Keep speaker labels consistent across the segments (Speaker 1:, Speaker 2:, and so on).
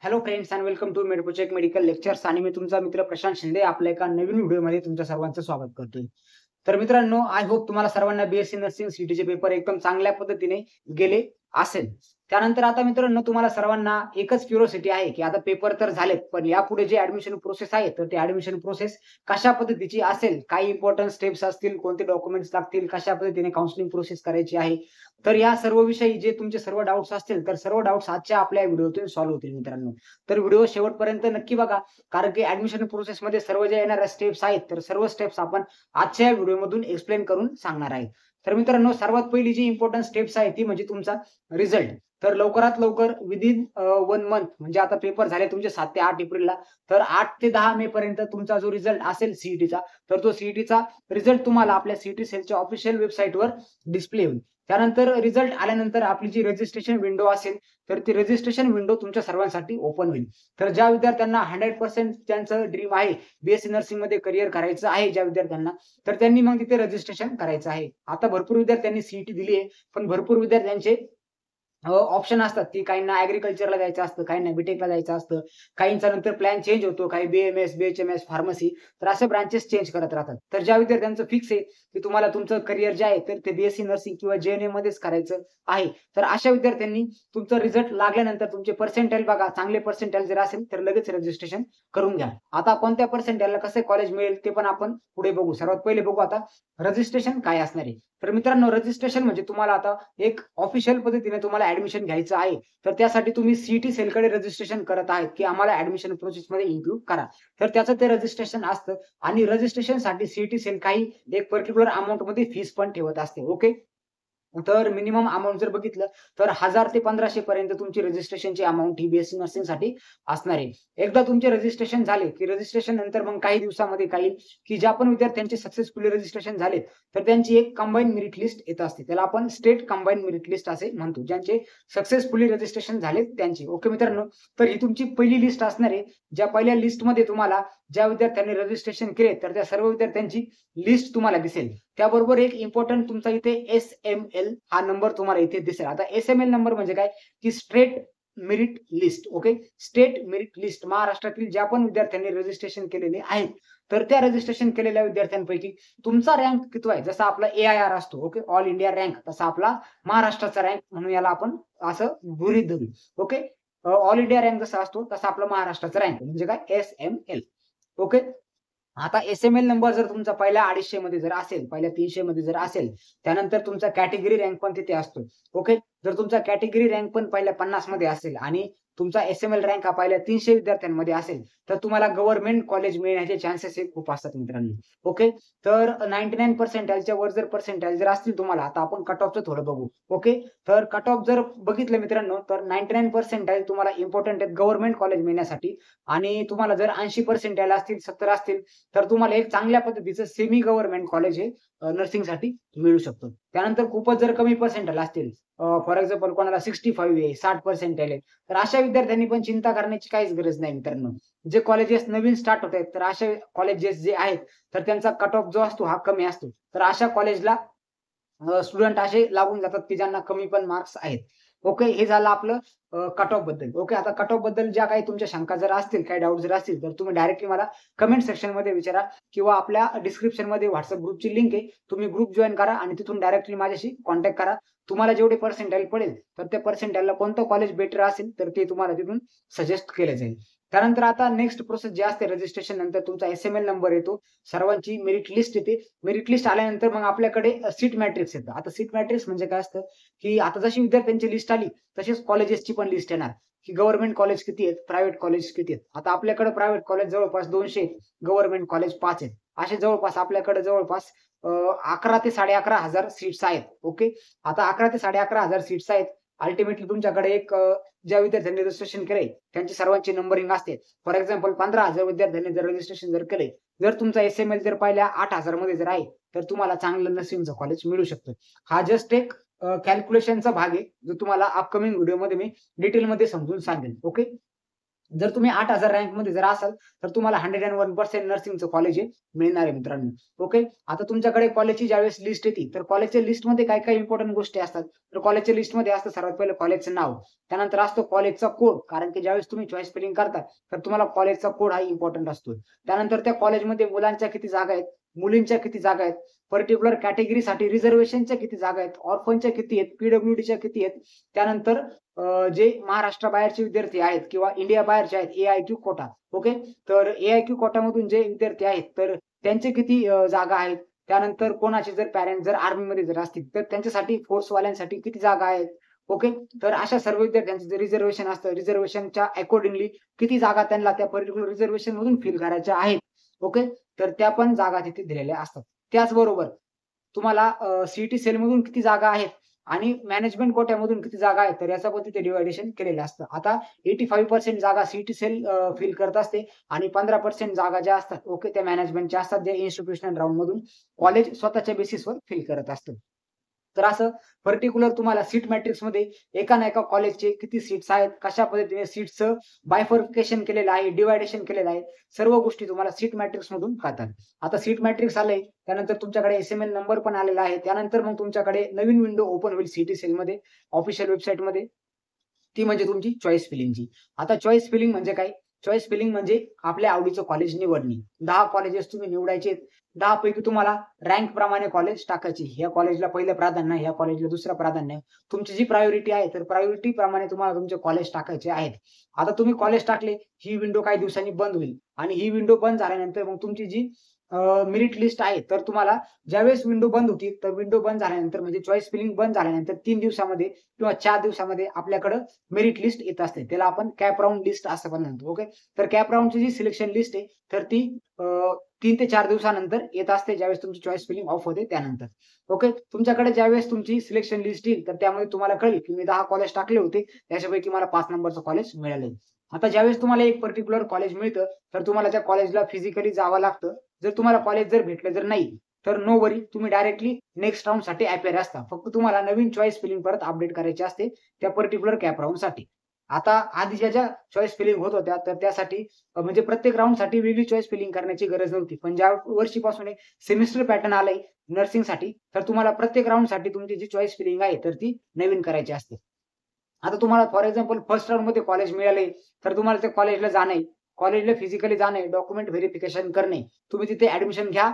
Speaker 1: Hello friends and welcome to Medproject medical lectures आणि मी तुमचा मित्र प्रशांत शिंदे आपल्या एका नवीन व्हिडिओमध्ये तुमच्या सर्वांचं स्वागत करतोय. तर मित्रांनो, आय होप तुम्हाला सर्वांना बीएससी नर्सिंग सीईटीचे पेपर एकदम चांगल्या पद्धतीने गेले असेल. त्यानंतर आता मित्रांनो, तुम्हाला सर्वांना एकच क्युरिओसिटी आहे, की आता पेपर तर झालेत, पण यापुढे जे ॲडमिशन प्रोसेस आहे, तर ती ॲडमिशन प्रोसेस कशा पद्धतीची असेल? काही इम्पोर्टंट स्टेप्स असतील, कोणते डॉक्युमेंट्स लागतील, कशा पद्धतीने काउन्सिलिंग प्रोसेस करायची आहे. तर या सर्व विषयी जे तुमचे सर्व डाउट्स असतील, तर सर्व डाउट्स आजच्या आपल्या व्हिडिओतून सॉल्व्ह होतील मित्रांनो. तर व्हिडिओ शेवटपर्यंत नक्की बघा. कारण की ॲडमिशन प्रोसेसमध्ये सर्व ज्या येणाऱ्या स्टेप्स आहेत, तर सर्व स्टेप्स आपण आजच्या व्हिडिओमधून एक्सप्लेन करून सांगणार आहे. तर मित्रांनो, सर्वात पहिली जी इम्पोर्टंट स्टेप्स आहे ती म्हणजे तुमचा रिझल्ट. तर लवकरात लवकर विदिन 1 मंथ म्हणजे आता पेपर झाले तुमचे 7 ते 8 एप्रिलला. तर 8 ते 10 मे पर्यंत तुमचा जो रिझल्ट असेल सीईटीचा, तर तो सीईटीचा रिझल्ट तुम्हाला आपल्या सीईटी सेलच्या ऑफिशियल वेबसाईटवर डिस्प्ले होईल. त्यानंतर रिझल्ट आल्यानंतर आपली जी रजिस्ट्रेशन विंडो असेल, तर ती रजिस्ट्रेशन विंडो तुमच्या सर्वांसाठी ओपन होईल. तर ज्या विद्यार्थ्यांना 100% त्यांचं ड्रीम आहे, बीएससी नर्सिंगमध्ये करियर करायचं आहे ज्या विद्यार्थ्यांना, तर त्यांनी मग तिथे रजिस्ट्रेशन करायचं आहे. आता भरपूर विद्यार्थ्यांनी सीईटी दिली आहे, पण भरपूर विद्यार्थ्यांचे ऑप्शन असतात, की काहींना ॲग्रीकल्चरला जायचं असतं, काहींना बी-टेकला जायचं असतं, काहींचा नंतर प्लॅन चेंज होतो, काही बी-एम-एस, बी-एच-एम-एस, फार्मसी तर असे ब्रांचेस चेंज करत राहतात. तर ज्या विद्यार्थ्यांचं फिक्स आहे, की तुम्हाला तुमचं करियर जे आहे, तर ते बीएससी नर्सिंग किंवा जे-एन-एममध्येच करायचं आहे. तर अशा विद्यार्थ्यांनी तुमचा रिझल्ट लागल्यानंतर तुमचे पर्सेंटाइल बघा, चांगले पर्सेंटाइल जर असेल, तर लगेच रजिस्ट्रेशन करून घ्या. आता कोणत्या पर्सेंटाइलला कसं कॉलेज मिळेल ते पण आपण पुढे बघू. सर्वात पहिले बघू आता रजिस्ट्रेशन काय असणार आहे. तर मित्रांनो, रजिस्ट्रेशन म्हणजे तुम्हाला आता एक ऑफिशियल पद्धतीने तुम्हाला ॲडमिशन घ्यायचं आहे. तर त्यासाठी तुम्ही सीईटी सेलकडे रजिस्ट्रेशन करत आहेत, की आम्हाला ॲडमिशन प्रोसेसमध्ये इन्क्लूड करा. तर त्याचं ते रजिस्ट्रेशन असतं आणि रजिस्ट्रेशनसाठी सीईटी सेल काही एक पर्टिक्युलर अमाउंटमध्ये फीस पण ठेवत असते. ओके. तर मिनिमम अमाउंट जर बघितलं, तर 1000 ते 1500 पर्यंत तुमची रजिस्ट्रेशनची अमाउंट ही बीएससी नर्सिंगसाठी असणार आहे. एकदा तुमचे रजिस्ट्रेशन झाले, की रजिस्ट्रेशन नंतर मग काही दिवसामध्ये काही की ज्या पण विद्यार्थ्यांचे सक्सेसफुली रजिस्ट्रेशन झाले, तर त्यांची एक कंबाईन मेरिट लिस्ट येत असते. त्याला आपण स्टेट कंबाईन मेरिट लिस्ट असे म्हणतो. ज्यांचे सक्सेसफुली रजिस्ट्रेशन झाले त्यांची. ओके मित्रांनो, तर ही तुमची पहिली लिस्ट असणार आहे. ज्या पहिल्या लिस्टमध्ये तुम्हाला ज्या विद्यार्थ्यांनी रजिस्ट्रेशन केले, तर त्या सर्व विद्यार्थ्यांची लिस्ट तुम्हाला दिसेल. त्याबरोबर एक इम्पोर्टंट तुमचा इथे एस-एम-एल हा नंबर तुम्हाला इथे दिसेल. आता एस-एम-एल नंबर म्हणजे काय, की state merit list. Okay. State merit list महाराष्ट्रातील ज्या पण विद्यार्थ्यांनी रजिस्ट्रेशन केलेले आहेत, तर त्या रजिस्ट्रेशन केलेल्या विद्यार्थ्यांपैकी तुमचा रँक कितवा आहे, जसा आपला ए-आय-आर असतो, ओके, ऑल इंडिया रँक, तसा आपला महाराष्ट्राचा रँक म्हणून याला आपण असं गृहीत धरू. ओके. ऑल इंडिया रँक जसा असतो, तसा आपला महाराष्ट्राचा रँक म्हणजे काय, एस-एम-एल. ओके. आता एस-एम-एल नंबर जर तुमचा पहिल्या 250 मध्ये जर असेल, पहिल्या 300 मध्ये जर असेल, त्यानंतर तुमचा कॅटेगरी रँक पण तिथे असतो. ओके. जर तुमचा कॅटेगरी रँक पण पहिल्या 50 मध्ये असेल आणि तुमचा एस-एम-एल रँक हा पहिल्या 300 विद्यार्थ्यांमध्ये असेल, तर तुम्हाला गव्हर्नमेंट कॉलेज मिळण्याचे चान्सेस हे खूप असतात मित्रांनो. ओके. तर 99 पर्सेंटाइलच्या वर जर पर्सेंटाइल जर असतील तुम्हाला, आता आपण कट ऑफचं थोडं बघू. ओके. तर कट ऑफ जर बघितलं मित्रांनो, तर 99 पर्सेंटाइल तुम्हाला इम्पोर्टंट आहेत गव्हर्नमेंट कॉलेज मिळण्यासाठी आणि तुम्हाला जर 80 पर्सेंटाइल असतील, 70 असतील, तर तुम्हाला एक चांगल्या पद्धतीचं सेमी गव्हर्नमेंट कॉलेज हे नर्सिंगसाठी मिळू शकतं. त्यानंतर खूपच जर कमी पर्सेंटाइल असतील, फॉर एक्झाम्पल कोणाला 65 आहे, 60 पर्सेंटाइल आहे, तर अशा विद्यार्थ्यांनी पण चिंता करण्याची काहीच गरज नाही मित्रांनो. जे कॉलेजेस नवीन स्टार्ट होत आहेत, तर अशा कॉलेजेस जे आहेत, तर त्यांचा कट ऑफ जो असतो हा कमी असतो. तर अशा कॉलेजला स्टुडंट असे लागून जातात, की ज्यांना कमी पण मार्क्स आहेत. ओके. हे झालं आपलं कट ऑफ बद्दल. ओके. आता कट ऑफ बद्दल ज्या काही तुमच्या शंका जर असतील, काही डाउट जर असतील, तर तुम्ही डायरेक्टली मला कमेंट सेक्शनमध्ये विचारा किंवा आपल्या डिस्क्रिप्शनमध्ये WhatsApp ग्रुपची लिंक आहे. तुम्ही ग्रुप जॉइन करा आणि तिथून डायरेक्टली माझ्याशी कॉन्टॅक्ट करा. तुम्हाला जेवढे पर्सेंटाइल पडेल, तर त्या पर्सेंटाइलला कोणतं कॉलेज बेटर असेल, तर ते तुम्हाला तिथून सजेस्ट केलं जाईल. त्यानंतर आता नेक्स्ट प्रोसेस जी असते रजिस्ट्रेशन नंतर तुमचा एस-एम-एल नंबर येतो. सर्वांची मेरिट लिस्ट येते. मेरिट लिस्ट आल्यानंतर मग आपल्याकडे सीट मॅट्रिक्स येतं. आता सीट मॅट्रिक्स म्हणजे काय असतं, की आता जशी विद्यार्थ्यांची लिस्ट आली, तशीच कॉलेजेसची पण लिस्ट येणार, की गव्हर्नमेंट कॉलेज किती आहेत, प्रायव्हेट कॉलेज किती आहेत. आता आपल्याकडे प्रायव्हेट कॉलेज जवळपास 200 आहेत, गव्हर्नमेंट कॉलेज 5 आहेत. असे जवळपास आपल्याकडे जवळपास 11 ते 11,500 सीट्स आहेत. ओके. आता 11 ते 11,500 सीट्स आहेत. अल्टिमेटली तुमच्याकडे एक ज्या विद्यार्थ्यांनी रजिस्ट्रेशन केलंय, त्यांची सर्वांची नंबरिंग असते. फॉर एक्झाम्पल 15,000 विद्यार्थ्यांनी जर रजिस्ट्रेशन जर केलंय, जर तुमचा एस-एम-एल जर पहिल्या 8,000 मध्ये जर आहे, तर तुम्हाला चांगलं नर्सिंगचं कॉलेज मिळू शकतं. हा जस्ट एक कॅल्क्युलेशनचा भाग आहे, जो तुम्हाला अपकमिंग व्हिडिओमध्ये मी डिटेलमध्ये समजून सांगेन. ओके. जर तुम्ही 8,000 रँकमध्ये जर असाल, तर तुम्हाला 101% नर्सिंगचं कॉलेज हे मिळणार आहे मित्रांनो. ओके. आता तुमच्याकडे कॉलेजची ज्यावेळेस लिस्ट येते, तर कॉलेजच्या लिस्टमध्ये काय-काय इम्पोर्टंट गोष्टी असतात. तर कॉलेजच्या लिस्टमध्ये असतं सर्वात पहिलं कॉलेजचं नाव. त्यानंतर असतो कॉलेजचा कोड. कारण की ज्यावेळेस तुम्ही चॉईस फिलिंग करता, तर तुम्हाला कॉलेजचा कोड हा इम्पोर्टंट असतो. त्यानंतर त्या कॉलेजमध्ये मुलांच्या किती जागा आहेत, मुलींच्या किती जागा आहेत, पर्टिक्युलर कॅटेगरीसाठी रिझर्व्हेशनच्या किती जागा आहेत, ऑर्फनच्या किती आहेत, पी-डब्ल्यू-डीच्या किती आहेत. त्यानंतर जे महाराष्ट्राबाहेरचे विद्यार्थी आहेत किंवा इंडिया बाहेरचे आहेत ए-आय-क्यू कोटा. ओके. तर ए-आय-क्यू कोटामधून जे विद्यार्थी आहेत, तर त्यांचे किती जागा आहेत. त्यानंतर कोणाचे जर पॅरेंट्स जर आर्मीमध्ये जर असतील, तर त्यांच्यासाठी फोर्सवाल्यांसाठी किती जागा आहेत. ओके. तर अशा सर्व विद्यार्थ्यांचं जे रिझर्व्हेशन असतं, रिझर्व्हेशनच्या अकॉर्डिंगली किती जागा त्यांना त्या पर्टिक्युलर रिझर्व्हेशनमधून फिल करायच्या आहेत. ओके. तर त्या पण जागा तिथे दिलेल्या असतात. त्याचबरोबर तुम्हाला सेलमधून किती जागा आहेत आणि मॅनेजमेंट कोट्यामधून किती जागा आहेत, तर याचं पण तिथे डिव्हायडेशन केलेलं असतं. आता 85% जागा सेल फिल करत असते आणि 15% जागा ज्या असतात, ओके, त्या मॅनेजमेंटच्या असतात, जे इन्स्टिट्यूशनल राउंडमधून कॉलेज स्वतःच्या बेसिसवर फिल करत असतं. तर असं पर्टिक्युलर तुम्हाला सीट मॅट्रिक्समध्ये एका ना एका कॉलेजचे किती सीट्स आहेत, कशा पद्धतीने सीट्सचं बायफर्केशन केलेलं आहे, डिव्हायडेशन केलेलं आहे, सर्व गोष्टी तुम्हाला सीट मॅट्रिक्समधून कळतात. आता सीट मॅट्रिक्स आलंय, त्यानंतर तुमच्याकडे एस-एम-एल नंबर पण आलेला आहे. त्यानंतर मग तुमच्याकडे नवीन विंडो ओपन होईल सेलमध्ये, ऑफिशियल वेबसाईटमध्ये. ती म्हणजे तुमची चॉईस फिलिंगची. आता चॉईस फिलिंग म्हणजे काय? चॉईस फिलिंग म्हणजे आपल्या आवडीचं कॉलेज निवडणे. 10 कॉलेजेस तुम्ही निवडायचे. 10 पैकी तुम्हाला रँक प्रमाणे कॉलेज टाकायची. ह्या कॉलेजला पहिलं प्राधान्य, ह्या कॉलेजला दुसरं प्राधान्य. तुमची जी प्रायोरिटी आहे, तर प्रायोरिटी प्रमाणे तुम्हाला तुमचे कॉलेज टाकायचे आहेत. आता तुम्ही कॉलेज टाकले, ही विंडो काही दिवसांनी बंद होईल आणि ही विंडो बंद झाल्यानंतर मग तुमची जी मेरिट लिस्ट आहे, तर तुम्हाला ज्यावेळेस विंडो बंद होती, तर विंडो बंद झाल्यानंतर म्हणजे चॉईस फिलिंग बंद झाल्यानंतर 3 दिवसामध्ये किंवा 4 दिवसामध्ये आपल्याकडं मेरिट लिस्ट येत असते. त्याला आपण कॅप राउंड लिस्ट असं पण म्हणतो. ओके. तर कॅप राउंडची जी सिलेक्शन लिस्ट आहे, तर ती 3 ते 4 दिवसानंतर येत असते, ज्यावेळेस तुमची चॉईस फिलिंग ऑफ होते त्यानंतर. ओके. तुमच्याकडे ज्यावेळेस तुमची सिलेक्शन लिस्ट येईल, तर त्यामध्ये तुम्हाला कळेल, की मी 10 कॉलेज टाकले होते, त्याच्यापैकी मला 5 नंबरचं कॉलेज मिळालंय. आता ज्यावेळेस तुम्हाला एक पर्टिक्युलर कॉलेज मिळतं, तर तुम्हाला त्या कॉलेजला फिजिकली जावं लागतं. जर तुम्हाला कॉलेज जर भेटलं जर नाही, तर नो वरी, तुम्ही डायरेक्टली नेक्स्ट राउंडसाठी अपिअर असता. फक्त तुम्हाला नवीन चॉईस फिलिंग परत अपडेट करायची असते त्या पर्टिक्युलर कॅप राउंडसाठी. आता आधीच्या ज्या चॉईस फिलिंग होत होत्या, तर त्यासाठी म्हणजे प्रत्येक राउंडसाठी वेगळी चॉईस फिलिंग करण्याची गरज नव्हती. पण ज्या वर्षीपासून एक सेमिस्टर पॅटर्न आलंय नर्सिंगसाठी, तर तुम्हाला प्रत्येक राउंडसाठी तुमची जी चॉईस फिलिंग आहे, तर ती नवीन करायची असते. आता तुम्हाला फॉर एक्झाम्पल फर्स्ट राउंडमध्ये कॉलेज मिळाले, तर तुम्हाला त्या कॉलेजला जाणे, कॉलेजला फिजिकली जाणे, डॉक्युमेंट व्हेरिफिकेशन करणे. तुम्ही तिथे ॲडमिशन घ्या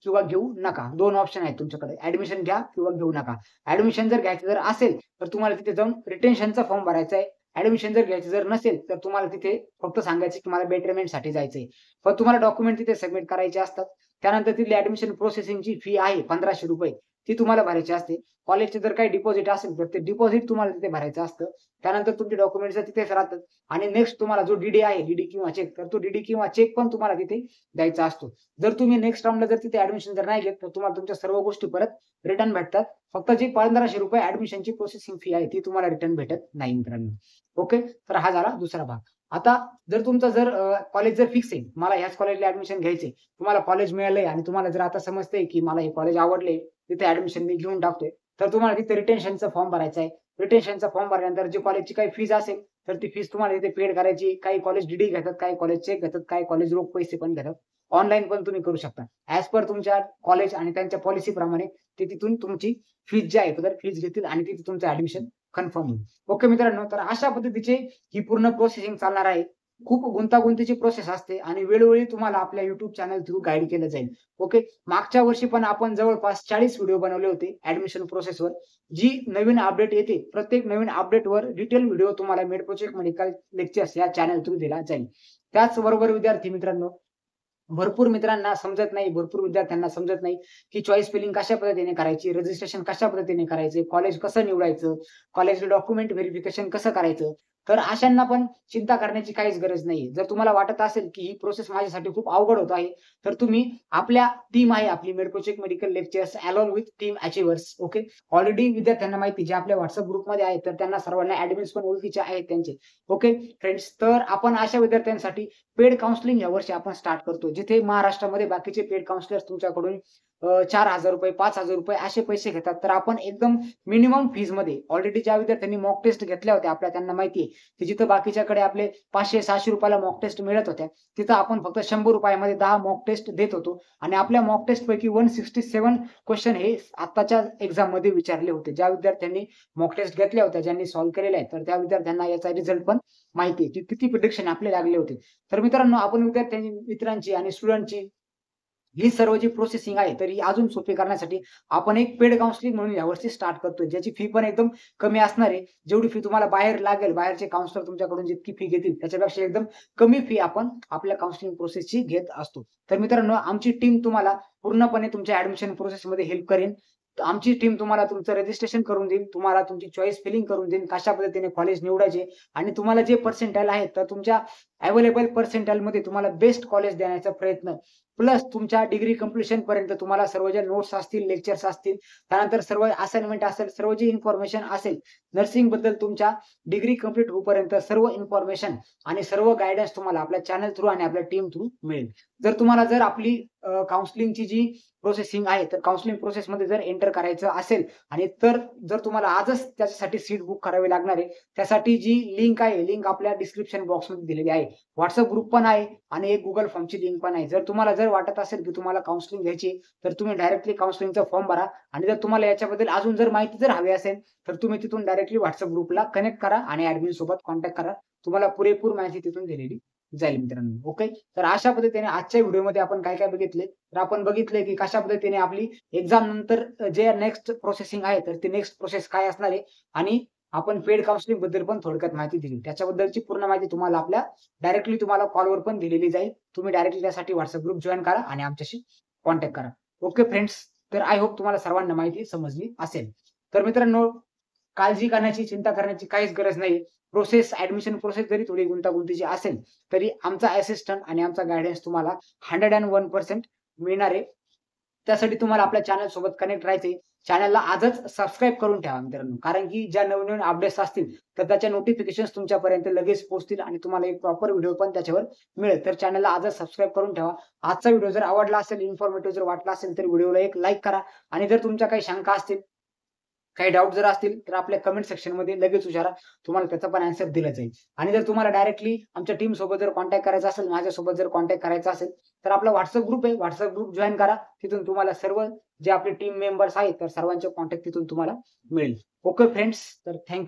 Speaker 1: किंवा घेऊ नका. 2 ऑप्शन आहेत तुमच्याकडे. ॲडमिशन घ्या किंवा घेऊ नका. ॲडमिशन जर घ्यायचं जर असेल, तर तुम्हाला तिथे जाऊन रिटेन्शनचा फॉर्म भरायचा आहे. ॲडमिशन जर घ्यायचं जर नसेल, तर तुम्हाला तिथे फक्त सांगायचं की मला बेटरमेंटसाठी जायचंय. पण तुम्हाला डॉक्युमेंट तिथे सबमिट करायचे असतात. त्यानंतर तिथली ॲडमिशन प्रोसेसिंगची फी आहे ₹1500 ती तुम्हाला भरायची असते. कॉलेजचे जर काही डिपॉझिट असेल, तर ते डिपॉझिट तुम्हाला तिथे भरायचं असतं. त्यानंतर तुमचे डॉक्युमेंट्स तिथेच राहतात आणि नेक्स्ट तुम्हाला जो डी आहे, डी किंवा चेक, तर तो डी किंवा चेक पण तुम्हाला तिथे द्यायचा असतो. जर तुम्ही नेक्स्ट राउंडला जर तिथे ॲडमिशन जर नाही घेत, तर तुम्हाला तुमच्या सर्व गोष्टी परत रिटर्न भेटतात. फक्त जी ₹1500 ॲडमिशनची प्रोसेसिंग फी आहे, ती तुम्हाला रिटर्न भेटत नाही मित्रांनो. ओके. तर हा झाला दुसरा भाग. आता जर तुमचा जर कॉलेज जर फिक्स आहे, मला ह्याच कॉलेजला ॲडमिशन घ्यायचंय. तुम्हाला कॉलेज मिळालंय आणि तुम्हाला जर आता समजतंय, की मला हे कॉलेज आवडले, तिथे ॲडमिशन मी घेऊन टाकतोय. तर तुम्हाला तिथे रिटेन्शनचा फॉर्म भरायचा आहे. रिटेन्शनचा फॉर्म भरल्यानंतर जी कॉलेजची काही फीज असेल, तर ती फीज तुम्हाला तिथे पेड करायची. काही कॉलेज डी घेतात, काही कॉलेज चेक घेतात, काही कॉलेज रोख पैसे पण घेतात. ऑनलाईन पण तुम्ही करू शकता. ॲज पर तुमच्या कॉलेज आणि त्यांच्या पॉलिसीप्रमाणे ते तिथून तुमची फीज जी आहे, तर फीज घेतील आणि तिथे तुमचं ॲडमिशन कन्फर्म होईल. ओके मित्रांनो, तर अशा पद्धतीची ही पूर्ण प्रोसेसिंग चालणार आहे. खूप गुंतागुंतीची प्रोसेस असते आणि वेळोवेळी तुम्हाला आपल्या YouTube चॅनल थ्रू गाईड केलं जाईल. ओके. मागच्या वर्षी पण आपण जवळपास 40 व्हिडिओ बनवले होते ॲडमिशन प्रोसेसवर. जी नवीन अपडेट येते, प्रत्येक नवीन अपडेटवर डिटेल व्हिडिओ तुम्हाला मेड प्रोजेक्ट मेडिकल लेक्चर्स या चॅनल थ्रू दिला जाईल. त्याचबरोबर विद्यार्थी मित्रांनो, भरपूर मित्रांना समजत नाही, भरपूर विद्यार्थ्यांना समजत नाही, की चॉईस फिलिंग कशा पद्धतीने करायची, रजिस्ट्रेशन कशा पद्धतीने करायचे, कॉलेज कसं निवडायचं, कॉलेजला डॉक्युमेंट व्हेरिफिकेशन कसं करायचं. तर अशांना पण चिंता करण्याची काहीच गरज नाहीये. जर तुम्हाला वाटत असेल, की ही प्रोसेस माझ्यासाठी खूप अवघड होत आहे, तर तुम्ही आपल्या टीम आहे आपली Medproject medical lectures along with team achievers. Okay. Already विद्यार्थ्यांना माहिती जे आपल्या WhatsApp ग्रुपमध्ये आहेत, तर त्यांना सर्वांना ॲडमिन्स पण ओळखीचे आहेत त्यांचे. ओके. फ्रेंड्स, तर आपण अशा विद्यार्थ्यांसाठी पेड काउन्सिलिंग यावर्षी आपण स्टार्ट करतो. जिथे महाराष्ट्रामध्ये बाकीचे पेड काउन्सिलर्स तुमच्याकडून ₹4,000 ₹5,000 असे पैसे घेतात. तर आपण एकदम मिनिमम फीजमध्ये ऑलरेडी ज्या विद्यार्थ्यांनी मॉक टेस्ट घेतल्या होत्या आपल्या त्यांना माहिती आहे, की जिथं बाकीच्याकडे आपले ₹500-600 ला मॉक टेस्ट मिळत होत्या, तिथं आपण फक्त ₹100 मध्ये 10 मॉक टेस्ट देत होतो आणि आपल्या मॉक टेस्टपैकी 167 क्वेशन हे आत्ताच्या एक्झाममध्ये विचारले होते. ज्या विद्यार्थ्यांनी मॉक टेस्ट घेतल्या होत्या, ज्यांनी सॉल्व्ह केलेल्या आहेत, तर त्या विद्यार्थ्यांना याचा रिझल्ट पण माहिती आहे, की किती प्रिडिक्शन आपले लागले होते. तर मित्रांनो, आपण विद्यार्थ्यांची, मित्रांची आणि स्टुडंटची ही सर्व जी प्रोसेसिंग आहे, तर ही अजून सोपी करण्यासाठी आपण एक पेड काउन्सिलिंग म्हणून यावर्षी स्टार्ट करतोय. ज्याची फी पण एकदम कमी असणार आहे. जेवढी फी तुम्हाला बाहेर लागेल, बाहेरचे काउन्सलर तुमच्याकडून जितकी फी घेतील, त्याच्यापेक्षा एकदम कमी फी आपण आपल्या काउन्सिलिंग प्रोसेसची घेत असतो. तर मित्रांनो, आमची टीम तुम्हाला पूर्णपणे तुमच्या ॲडमिशन प्रोसेसमध्ये हेल्प करेन. तर आमची टीम तुम्हाला तुमचं रजिस्ट्रेशन करून देईल, तुम्हाला तुमची चॉईस फिलिंग करून देईल, कशा पद्धतीने कॉलेज निवडायचे आणि तुम्हाला जे पर्सेंटाइल आहेत, तर तुमच्या अवेलेबल पर्सेंटाइलमध्ये तुम्हाला बेस्ट कॉलेज देण्याचा प्रयत्न प्लस तुमच्या डिग्री कंप्लीशन पर्यंत तुम्हाला सर्व ज्या नोट्स असतील, लेक्चर्स असतील, त्यानंतर सर्व असाइनमेंट असेल, सर्व जी इन्फॉर्मेशन असेल, नर्सिंग बद्दल तुमच्या डिग्री कंप्लीट होईपर्यंत सर्व इन्फॉर्मेशन आणि सर्व गाईडन्स तुम्हाला आपल्या चॅनल थ्रू आणि आपल्या टीम थ्रू मिळेल. जर आपली काउन्सिलिंगची जी प्रोसेसिंग आहे, तर काउन्सिलिंग प्रोसेसमध्ये जर एंटर करायचं असेल आणि जर तुम्हाला आजच त्याच्यासाठी सीट बुक करावी लागणार आहे, त्यासाठी जी लिंक आहे, लिंक आपल्या डिस्क्रिप्शन बॉक्समध्ये दिलेली आहे. WhatsApp ग्रुप पण आहे आणि एक Google फॉर्मची लिंक पण आहे. जर वाटत असेल की तुम्हाला काउन्सिलिंग घ्यायची, तर तुम्ही डायरेक्टली काउन्सिलिंगचा फॉर्म भरा आणि जर तुम्हाला याच्याबद्दल अजून माहिती हवी असेल, तर तुम्ही तिथून डायरेक्टली WhatsApp ग्रुपला कनेक्ट करा आणि ॲडमिन सोबत कॉन्टॅक्ट करा. तुम्हाला पुरेपूर माहिती तिथून दिलेली जाईल मित्रांनो. ओके. तर अशा पद्धतीने आजच्या व्हिडिओमध्ये आपण काय-काय बघितले, तर आपण बघितले की कशा पद्धतीने आपली एक्झाम नंतर जे नेक्स्ट प्रोसेसिंग आहे, तर ती नेक्स्ट प्रोसेस काय असणार आहे आणि आपण पेड काउन्सिलिंग बद्दल पण थोडक्यात माहिती दिली. त्याच्याबद्दलची पूर्ण माहिती तुम्हाला डायरेक्टली तुम्हाला कॉलवर पण दिलेली जाईल. तुम्ही डायरेक्टली त्यासाठी WhatsApp ग्रुप जॉइन करा आणि आमच्याशी कॉन्टॅक्ट करा. Okay friends. तर आय होप तुम्हाला सर्वांना माहिती समजली असेल. तर मित्रांनो, काळजी करण्याची, चिंता करण्याची काहीच गरज नाही. ॲडमिशन प्रोसेस जरी थोडी गुंतागुंतीची असेल, तरी आमचा असिस्टंट आणि आमचा गाईडन्स तुम्हाला 101% मिळणार आहे. त्यासाठी तुम्हाला आपल्या चॅनल सोबत कनेक्ट राहायचंय. चॅनलला आजच सबस्क्राईब करून ठेवा मित्रांनो. कारण की ज्या नवीन-नवीन अपडेट्स असतील, तर त्याच्या नोटिफिकेशन्स तुमच्यापर्यंत लगेच पोहोचतील आणि तुम्हाला एक प्रॉपर व्हिडिओ पण त्याच्यावर मिळेल. तर चॅनलला आजच सबस्क्राईब करून ठेवा. आजचा व्हिडिओ जर आवडला असेल, इन्फॉर्मेटिव्ह जर वाटला असेल, तर व्हिडिओला एक लाईक करा आणि जर तुमच्या काही शंका असतील, काही डाउट जर असतील, तर आपल्या कमेंट सेक्शनमध्ये लगेच विचारा. तुम्हाला त्याचा पण ॲन्सर दिला जाईल. आणि जर तुम्हाला डायरेक्टली आमच्या टीम सोबत जर कॉन्टॅक्ट करायचा असेल, माझ्यासोबत जर कॉन्टॅक्ट करायचा असेल, तर आपला WhatsApp ग्रुप आहे. WhatsApp ग्रुप जॉइन करा. तिथून तुम्हाला सर्व जे आपले टीम मेंबर्स आहेत, तर सर्वांचे कॉन्टॅक्ट तिथून तुम्हाला मिळेल. Okay friends. तर थँक